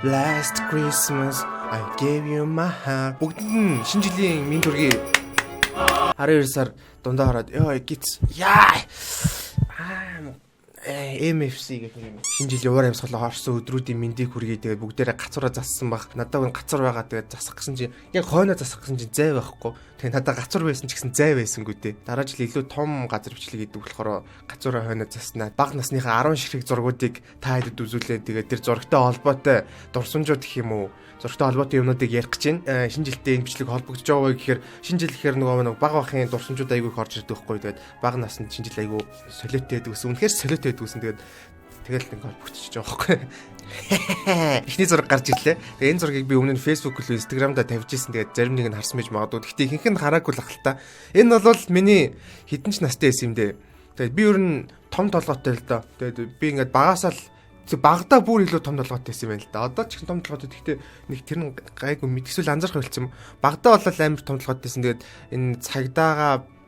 Last Christmas I gave you my heart. Бүгд нь шинэ жилийн минь төргийн 12 сар дундаа хараад ёо гиц яа MFC гэх юм. Шинэ жилийн уур амьсгалаа хорсон өдрүүдийн мэндийг хүргэе. Тэгээд бүгдээрээ гацураа зассан баг. Надад гэн гацур байгаа. Тэгээд засах гэсэн чинь яг хойноо засах гэсэн чинь зай байхгүй. Тэгээд надад гацур байсан ч гэсэн зай байсангүй дээ. Дараа жил илүү том газар бичлэг хийдэг болохоор гацураа хойноо заснаа. Баг насныхаа 10 ширхэг зургуудыг та хэдэд үзүүлээ. Тэгээд тэр зурагтай холбоотой дурсамжууд гэх юм уу? Зурагтай холбоотой юмнуудыг ярих гэж байна. Шинэ жилдээ энэ бичлэг холбогдож байгаа гэхээр шинэ жил гэхээр нөгөө баг бахын дурсамжууд айгүй их орж ирдэг байхгүй. Тэгээд баг наснд шинэ жил айгүй солиотой байдаг гэсэн. Үнэхээр солиотой байдаг гэсэн. Тэгэл нэг холбогдчихж байгаа байхгүй. Эхний зураг гарч ирлээ. Тэгээ энэ зургийг би өмнө нь Facebook болон Instagram-да тавьж ирсэн. Тэгээд зарим нэг нь харсан байж магадгүй. Гэхдээ ихэнх нь хараагүй л ах л та. Энэ бол миний хэдэн ч настай байсан юм дээ. Тэгээд би ер нь том толгойтой л доо. Тэгээд би ингээд багасаа л багада бүр илүү том толгойтой байсан юм байна л да. Одоо ч их том толгойтой. Гэхдээ нэг тэр нь гайгүй мэдгэсэл анзаарах хэлсэн. Багада бол амар том толгойтойсэн. Тэгээд энэ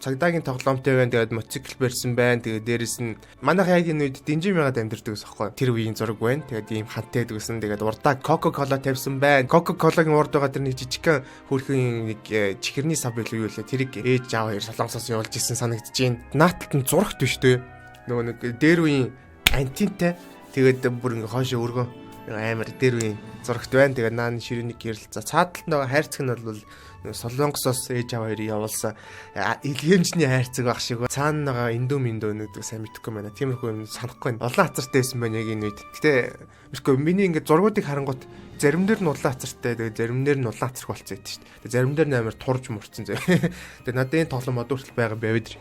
цагдаагийн тоглоомтой байна. Тэгээд мотоцикл барьсан байна. Тэгээд дээрэс нь манайх яг энэ үед динжин мягаад амьдэрдэг ус аахгүй. Тэр үеийн зураг байна. Тэгээд ийм хантай дэгсэн. Тэгээд урдаа Coca-Cola тавьсан байна. Coca-Cola-гийн урд байгаа тэр нэг жижигхэн хөрхийн нэг чихэрний сав билүү юу лээ. Тэрийг ээж аав хоёр солонгосоос явуулж исэн санагдаж байна. Нааталт нь зурагт биш дээ. Нөгөө нэг дээр үеийн антинтай. Тэгээд бүр ингээ хоошо өргөн амар дээр үеийн зурагт байна. Тэгээд наан ширээний гэрэл. За цааталт нөгөө хайрцаг нь бол солонгосоос ээж аваа хоёрыг явуулсан илгээмжний хайрцаг баг шиг цаана байгаа индөө нэгдэг сайн мэдэхгүй байна. Тиймэрхүү юм санахгүй байна. Улаан хацартай байсан байна яг энэ үед. Гэтэ мэдгүй миний ингээд зургуудыг харангуут заримдэр нь улаан хацартай тэгээд заримдэр нь улаан хацрах болцсон гэдэг шүү дээ. Заримдэр нь амар турж мурцсан зөө. Тэгээд надад энэ тоглоом одоортол байгаа байвд.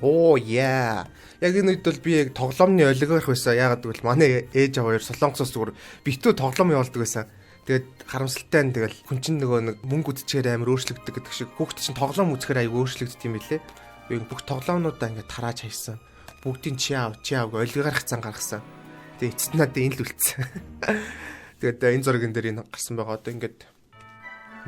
Оо яа. Яг энэ үед бол би яг тоглоомны олигарх байсан. Яагаад гэвэл манай ээж аваа хоёр солонгосоос зүгээр битүү тоглоом явуулдаг байсан. Тэгээд харамсалтай нь тэгэл хүн чинь нөгөө нэг мөнгө үдчихээр амар өөрчлөгддөг гэдэг шиг хүүхд чинь тоглоом үзэхээр аяг өөрчлөгддөг юм билээ. Би бүх тоглоомнуудаа ингээд тарааж хайсан. Бүгдийн чи аав олигарх зан гаргасан. Тэгээд эцэст надад энэ л үлдсэн. Тэгээд энэ зургийн дээр энэ гарсан байгаа. Одоо ингээд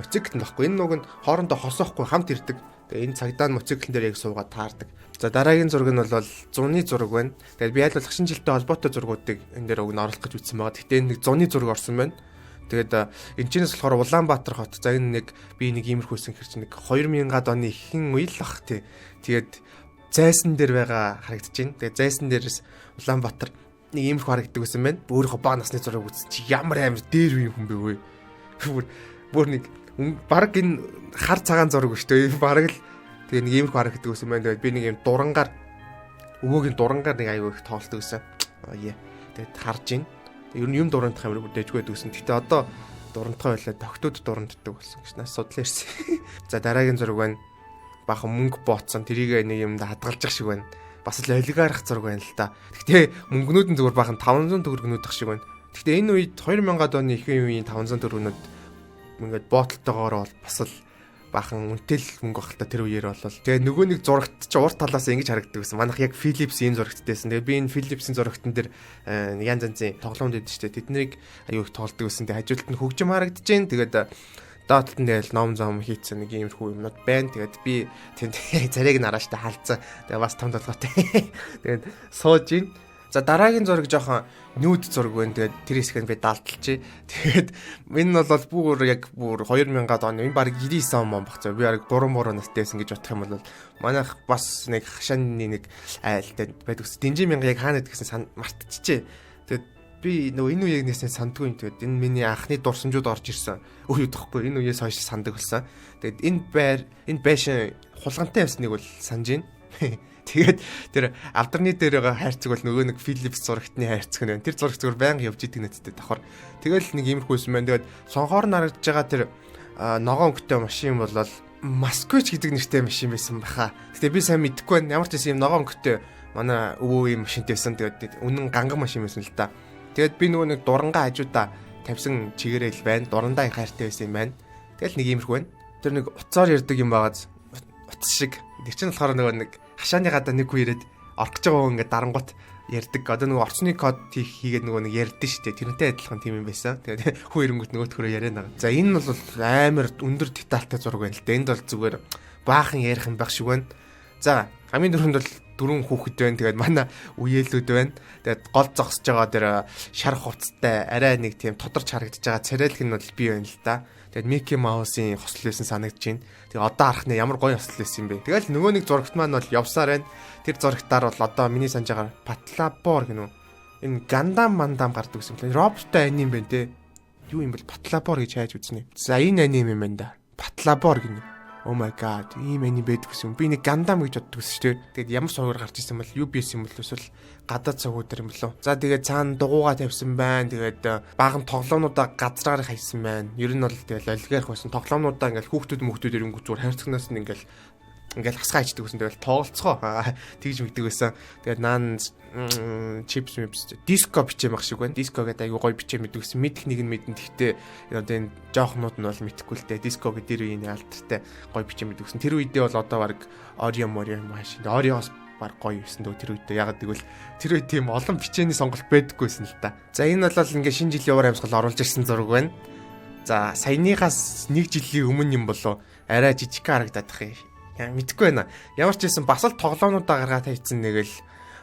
мотоцикл нөхгүй. Энэ нүг нь хоорондоо хосоохгүй хамт ирдэг. Тэгээд энэ цагдаа нь мотоциклэн дээр яг суугаад таардаг. За дараагийн зураг нь бол зуны зураг байна. Тэгээд би айлуулах шинэ жилтэй холбоотой зургуудыг энэ дээр өгн оруулах гэж үзсэн байгаа. Гэхдээ нэг зуны зураг орсон байна. Тэгээд энэ чинээс болохоор Улаанбаатар хот. За энэ нэг би нэг иймэрхүүсэн хэр чинь нэг 2000-ад оны ихэнх үе л бах тий. Тэгээд зайсан дээр байгаа харагдаж байна. Тэгээд зайсан дээрээс Улаанбаатар нэг иймэрхүү харагддаг байсан байна. Өөрийнхөө бага насны зураг үзсэн чи ямар амар дээр үе хүн бэ вэ? Бүр нэг баг энэ хар цагаан зураг шүү дээ. Бараг л тэгээд нэг иймэрхүү харагддаг байсан байна. Тэгээд би нэг юм дурангаар өвөөгийн дурангаар нэг аягүй их тоолдог байсан. Тэгээд харж байна. Ер нь юм дурандах амар дэжгүй байдгүйсэн. Гэтэ одоо дурандхай байлаа тогтууд дуранддаг болсон гэж нас судлаа ирсэн. За дараагийн зураг байна. Бахан мөнгө бооцсон. Тэрийг нэг юмд хадгалж шиг байна. Бас л олигарх зураг байна л да. Гэтэ мөнгнүүд нь зүгээр бахан 500 төгрөгнүүд ах шиг байна. Гэтэ энэ үед 2000-ад оны ихэнх үеийн 500 төгрөгнүүд ингээд боотлтойгоор бол бас л бахан үнэтэй л мөнгө багтаа тэр үеэр болол. Тэгээ нөгөө нэг зурагт чи урт талаас ингэж харагддаг байсан. Манайх яг Philips энэ зурагттэйсэн. Тэгээ би энэ Philips-ийн зурагтан дээр янз янзын тоглоомд байдаг шүү дээ. Тэднийг аюу их тоглодог байсан. Тэгээ хажуулт нь хөгжим харагдаж байна. Тэгээд доотолт нь тэгэл ном зам хийцэн нэг иймэрхүү юмнууд байна. Тэгээд би тэнд царайг нь арааштай халдсан. Тэгээ бас том толгойтой. Тэгээд сууж ийн. За дараагийн зураг жоохон нүүд зураг байна. Тэгээд тэр хэсгийг би даалталчээ. Тэгээд энэ бол бүр 2000-ад оны энэ баг 99 он багцаа. Би яг 3 настайсэн гэж бодох юм бол манайх бас нэг хашааны нэг айлтай байдаг ус. Динжин мянга яг хаана гэдгсэн мартчихжээ. Тэгээд би нөгөө энэ үеийг нээсэн сандгүй. Тэгээд энэ миний анхны дурсамжууд орж ирсэн. Үгүй тахгүй. Энэ үеэс хойш сандаг болсон. Тэгээд энэ байшин хулгантай явсныг бол санаж байна. Тэгээд тэр алдарны дээр байгаа хайрцаг бол нөгөө нэг Philips зурагтны хайрцаг нь байна. Тэр зураг зүгээр байнга явж идэг нэсттэй давхар. Тэгэл нэг иймэрхүү юм байна. Тэгээд сонхоор нарагдж байгаа тэр ногоон өнгөтэй машин бол Москвич гэдэг нэртэй машин байсан баха. Гэтэ би сайн мэдэхгүй байна. Ямар ч юм ногоон өнгөтэй манай өвөөгийн машинтай байсан. Тэгээд үнэн ганган машин байсан л да. Тэгээд би нөгөө нэг дурангаа хажуудаа тавьсан чигээрэл байна. Дурандаа их хайртай байсан юм байна. Тэгэл нэг иймэрхүү байна. Тэр нэг уцаар ярддаг юм байгааз утас шиг. Тэр чинь болохоор нөгөө нэг хашааны гадаа нэг хүн ирээд орох гэж байгаа хүн ингээд дарангуут ярддаг. Одоо нөгөө орчны код хийгээд нөгөө нэг ярддаг шүү дээ. Тэрнтэй адилхан тийм юм байсан. Тэгээд хүн ирэнгүүт нөгөөтгөрөө яриана. За энэ бол амар өндөр детальтай зураг байна л дээ. Энд бол зүгээр баахан ярих юм байх шиг байна. За хамгийн дөрөнд бол 4 хүүхэд байна. Тэгээд манай үеэлүүд байна. Тэгээд гол зогсож байгаа дээр шар хувцастай арай нэг тийм тодорч харагдаж байгаа царайлаг нь бол би байна л да. Тэгээд Мики Маусын хослол байсан санагдаж байна. Тэгээд одоо харах нь ямар гоё хослол байсан юм бэ. Тэгэл нөгөө нэг зурагт маань бол явсаар байна. Тэр зурагтаар бол одоо миний санаж байгаа Патлабор гэнэ үү. Энэ Гандам мандам гардаг гэсэн юм. Роботтой аним байна те. Юу юм бол Патлабор гэж хайж үзнэ. За энэ аним юм байна да. Патлабор гэнэ. Oh my god, ийм аним байдаг гэсэн. Би нэг Гандам гэж боддог гэсэн шүү дээ. Тэгээд ямар сувгаар гарч ирсэн бол UBS юм бол эсвэл гадаад цогууд юм болов. За тэгээд цаана дугуугаа тавьсан байна. Тэгээд баахан тоглоомнуудаа газраар хайсан байна. Ер нь бол тэгээд олигарх байсан. Тоглоомнуудаа ингээл хүүхдүүд ирэнгүүт зүгээр хайрцагнаас нь ингээл хасгаа ичдэг гэсэн. Тэгэл тоглолцгоо тэгж мэгдэг байсан. Тэгээд наан чипс диско бичэм ах шиг байна. Диско гэдэг аюу гоё бичэм мэддэг гэсэн. Мэдэх нэг нь мэдэн. Гэхдээ одоо энэ жоохнууд нь бол мэдэхгүй л дээ. Диско гэдэг тэр үеийн алдартай гоё бичэм мэддэг гэсэн. Тэр үедээ бол одоо баг Орeo маш Ореос баг гоё байсан дөө тэр үедээ. Ягаад гэвэл тэр үед тийм олон бичээний сонголт байдаггүйсэн л та. За энэ бол ингээ шинэ жилийн уур амьсгал оруулж ирсэн зураг байна. За саяныхаас 1 жилийн өмнө юм болоо арай жижиг харагдаад их юм. Мэдхгүй байна. Ямар ч байсан бас л тоглоомнуудаа гаргаад тавьсан нэг л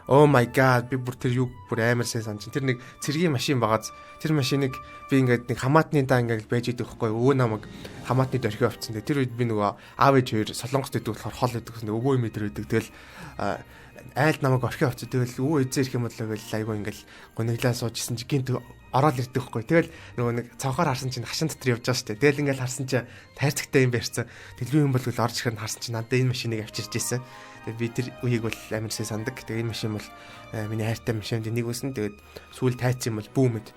oh my god би бүр тэр юу бүр амар сайн санаж. Тэр нэг цэргийн машин багаз. Тэр машиныг би ингээд нэг хамаатны даа ингээд байж идэх байхгүй. Өвөө намайг хамаатны дөрхи авчихсан. Тэр үед би нөгөө аав ээж хоёр солонгост идэв болохоор хол идэг гэсэн. Өвөө юм дээр идэг. Тэгэл айлд намайг орхи авчих. Тэгэл өвөө эзээ ирэх юм бол тэгэл айгу ингээд гониглаа суужсэн чи гинт ороод ирдэг байхгүй. Тэгэл нөгөө нэг цавхаар харсан чинь хашин дотор явж байгаа шүү дээ. Тэгэл ингээд харсан чинь тайрцагтай юм барьсан. Тэгэл юу юм бол орж ирэхэд харсан чинь надад энэ машиныг авчирч ирсэн. Тэгээд би тэр үеийг бол амар сайн сандаг. Тэгээд энэ машин бол миний хайртай машинд нэг үсэн. Тэгээд сүүл тайцсан юм бол бүүмэд.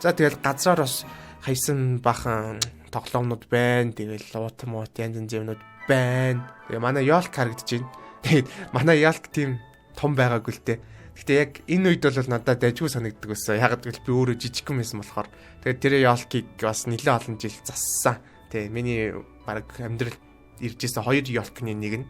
За тэгэл газраар бас хайсан бахан тоглоомнууд байна. Тэгэл уутмууд янз янз юмнууд байна. Тэгээ манай Yolk харагдаж байна. Тэгээд манай Yolk тийм том байгаагүй л дээ. Гэхдээ яг энэ үед бол надад дайггүй санагддаг байсан. Яг гэвэл би өөрөө жижигхэн байсан болохоор. Тэгээд тэр Yolk-ийг бас нэлээд олон жил зассан. Тэгээ миний баг амьдрал иржсэн 2 Yolk-ны нэг нь.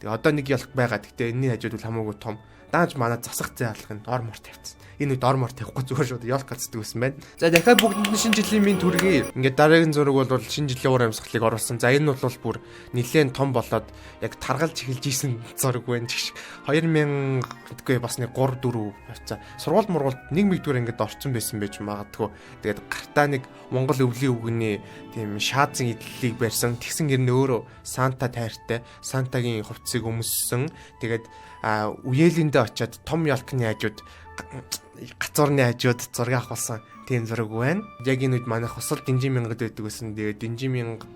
Тэгээ одоо нэг Yolk байгаа. Гэхдээ энэний хажууд бол хамаагүй том. Дааж манай засах зэ алхах нь ормор тавьчихсан. Энэ үед ормор тавихгүй зүгээр шууд Yolk гацдаг байсан байна. За дахиад бүгд шинэ жилийн минь түргэе. Ингээд дараагийн зураг бол шинэ жилийн уур амьсгалыг оруулсан. За энэ бол бүр нэлээд том болоод яг таргалж эхэлж исэн зураг байна. 2000 гэдэггүй бас нэг 3 4 авцаа. Сургууль мургуулд 1-р ингээд орцсон байсан байж магадгүй. Тэгээд гартаа нэг Монгол өвлийн үгний тийм шаазын идэллийг барьсан. Тэгсэн гэр нь өөрөө Санта тайртай. Сантагийн хувцсыг өмссөн. Тэгээд үеэлэндээ очиод том Yolk-ны хажууд гацуурны хажууд зураг авахсан тийм зураг байна. Яг энэ үед манайх хосол Динжин мянгад байдаг гэсэн. Тэгээд Динжин мянга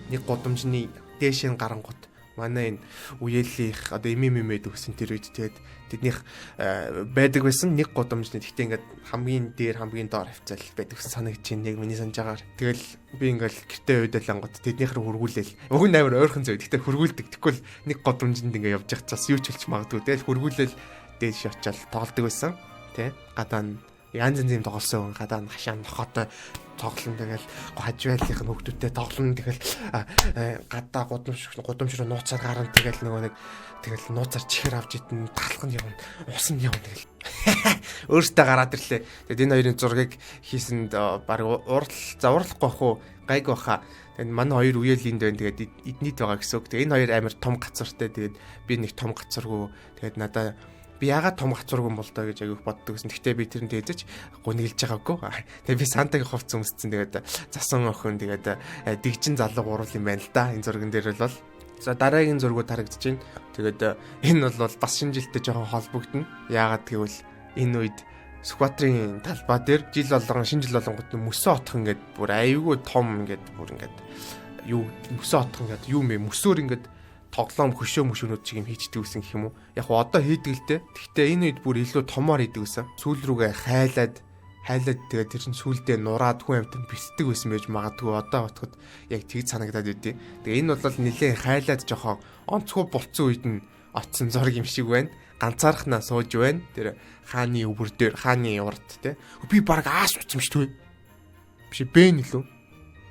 нэг гудамжны дээш нь гарангууд манай энэ үеэллийнх одоо эмээдэг гэсэн тэр үед тэгээд тэднийх байдаг байсан нэг гудамжны. Гэхдээ ингээд хамгийн дээр хамгийн доор хавцал байдаг гэсэн санагдаж байна. Яг миний санаж байгаагаар. Тэгэл би ингээл гэртээ уйдалангууд тэднийх рүү хургуулээл. Уг нь амар ойрхон зөө. Гэхдээ хургуулдаг. Тэгвэл нэг гудамжинд ингээд явж явах цаас юу ч хэлж магадгүй. Тэгэл хургуулээл дээш очиад тоглодог байсан. Тэ гадаа нь янз янзын тоглосон. Гадаа нь хашаа нохотой тоглоом. Тэгэл хажуулынх нь хөвгтүүдтэй тоглоом. Тэгэл гадаа гудамж руу нууцаар гарна. Тэгэл нөгөө нэг тэгэл нууцаар чихэр авч идэн талах нь явна. Ус нь явна тэгэл. Өөртөө гараад ирлээ. Тэгэд энэ хоёрын зургийг хийсэнд баг уралахгүй бах уу? Гайг баха. Тэгээд манай хоёр үеэлэнд байна. Тэгээд эднийд байгаа гэсэн үг. Тэгээд энэ хоёр амар том гацартай. Тэгээд би нэг том гацаргүй. Тэгээд надаа би ягаад том гацурган бол доо гэж аяг боддог гэсэн. Гэхдээ би тэрнтэй хэзэж гуниглж байгаагүй. Тэгээ би Сантагийн хувцас өмссөн. Тэгээд засан охин тэгээд дэгжин залуу гурвал юм байна л да. Энэ зурган дээр бол за дараагийн зургууд харагдаж байна. Тэгээд энэ бол бас шинэ жилтэй жоохон холбогдно. Яагаад гэвэл энэ үед Сүхбаатарын талбай дээр жил болгон шинэ жил болгонгод мөсөө отох ингээд бүр аюулгүй том ингээд бүр ингээд юу мөсөө отох ингээд юу мэ мөсөөр ингээд тоглоом хөшөөнүүд чиг юм хийчдэг гэсэн гэх юм уу. Яг одоо хийдэг л дээ. Гэхдээ энэ үед бүр илүү томоор хийдэг гэсэн. Сүүл рүүгээ хайлаад тэгээд тэр чинь сүүлдээ нураад хүн амтнд бэлтдэг байсан байж магадгүй. Одоо бодоход яг тэгж санагдаад идэв. Тэгээ энэ бол нэлээд хайлаад жоохон онцгой болцсон үед нь отсон зураг юм шиг байна. Ганцаархнаа сууж байна. Тэр хааны өвөр дээр хааны урд те. Би баг ааш уцсан шүү дээ. Биш бэн илүү.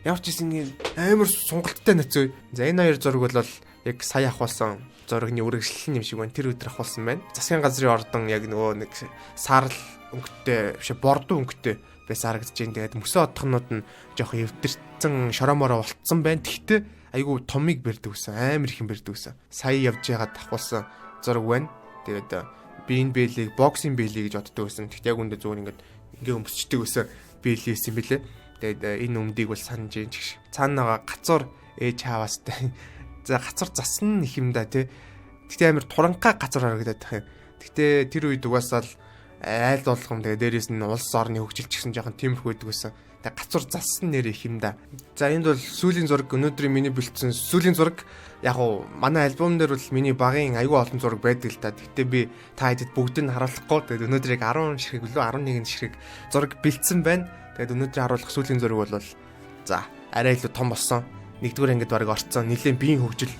Ямар ч юм амар сунгалттай нацгүй. За энэ хоёр зураг бол яг сая ахуулсан зургийн үргэлжлэл юм шиг байна. Тэр өдөр ахуулсан байна. Засгийн газрын ордон яг нөгөө нэг сарл өнгөтэй биш бордоо өнгөтэй байсан харагдаж байна. Тэгээд мөсөө отхонууд нь жоохон эвдэрсэн шороомороо болцсон байна. Тэгтээ айгүй томыг бэрдэг гэсэн. Амар их юм бэрдэг гэсэн. Сая явж ягаад ахуулсан зураг байна. Тэгээд би энэ бэлийг боксинг бэлий гэж боддог байсан. Тэгтээ яг үндэ зүгээр ингээ өмсчдөг байсан бэлий байсан билээ. Тэгээд энэ өмдийг бол санаж ийн ч цаанаага гацуур ээж хаавастай. За гацуур засна их юм да тий. Тэгтээ амар туранхай гацуур харагдаад тах юм. Тэгтээ тэр үед угаасаа л айл болгом тэгээ дээрээс нь улс орны хөгжилч гэсэн жоохон тиймэрхүү байдаг байсан. Тэгээ гацуур зассан нэр их юм да. За энд бол сүүлийн зураг өнөөдрийн миний бэлдсэн сүүлийн зураг яг уу манай альбом дээр бол миний багын аюул олон зураг байдаг л та. Тэгтээ би та хэдэд бүгдийг нь харуулахгүй. Тэгээд өнөөдрийг 10 ширхэг лөө 11 ширхэг зураг бэлдсэн байна. Тэгээд өнөөдрийн харуулах сүүлийн зураг бол за арай илүү том болсон. Нэгдүгээр ангид бараг орцсон. Нилийн биеийн хөгжил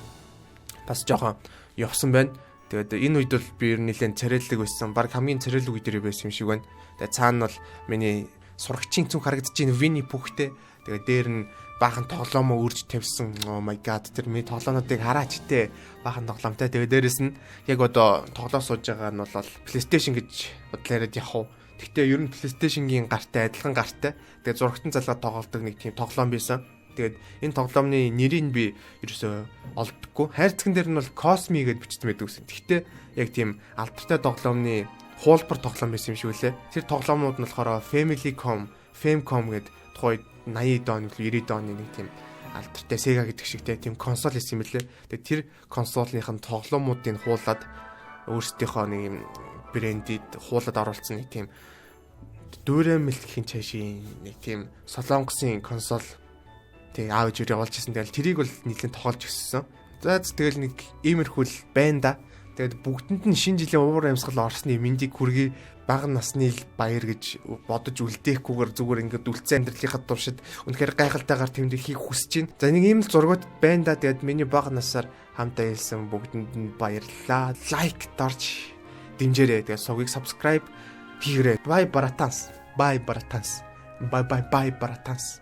бас жоохон явсан байна. Тэгээд энэ үед бол би нэлээд царайлаг байсан. Бараг хамгийн царайлаг үе дээр байсан юм шиг байна. Тэгээд цаана бол миний сурагчийн цүнх харагдаж байна. Винни Пухтэй. Тэгээд дээр нь баахан тоглоомоо үрж тавьсан. Oh my god. Тэр миний тоглоомнуудыг хараач те. Баахан тоглоомтой. Тэгээд дээрэс нь яг одоо тоглоо сууж байгаа нь бол PlayStation гэж бодлоо яриад явах уу. Гэхдээ ер нь PlayStation-гийн гартай адилхан гартай. Тэгээд зурагтан залгаад тоглодог нэг тийм тоглоом байсан. Тэгээд энэ тоглоомны нэрийг би ерөөсөө олддоггүй. Хайрцаган дээр нь бол Cosmi гэж бичсэн байдаг гэсэн. Гэхдээ яг тийм алдартай тоглоомны хуулбар тоглоом байсан юм шиг үлээ. Тэр тоглоомнууд нь болохоор Famicom гэд тухайд 80-д он, 90-д оны нэг тийм алдартай Sega гэдэг шигтэй тийм консол байсан юм лээ. Тэгээд тэр консолынхын тоглоомуудыг хуулаад өөрсдийнхөө нэг юм брендид хуулаад оруулсан нэг тийм дүүрэмэл гэх чашийн нэг тийм солонгосын консол тэг аав ээж явуулж ирсэн. Тэгэл тэрийг бол нийлэн тоглож өссөн. За тэгэл нэг иймэрхүү л байна да. Тэгэд бүгдэнд нь шинэ жилийн уур амьсгал орсны мэндийг хүргэе. Бага насны баяр гэж бодож үлдээхгүйгээр зүгээр ингээд үлцэн амьдралынхаа туршид үнэхээр гайхалтайгаар тэмдэг хийх хүсэж байна. За нэг ийм л зургууд байна да. Тэгэд миний бага насаар хамтаа хэлсэн бүгдэнд нь баярлалаа. Лайк дарж дэмжээрэй. Тэгээд сувгийг subscribe хийгээрэй. Bye братанс. Bye братанс. Bye bye bye братанс.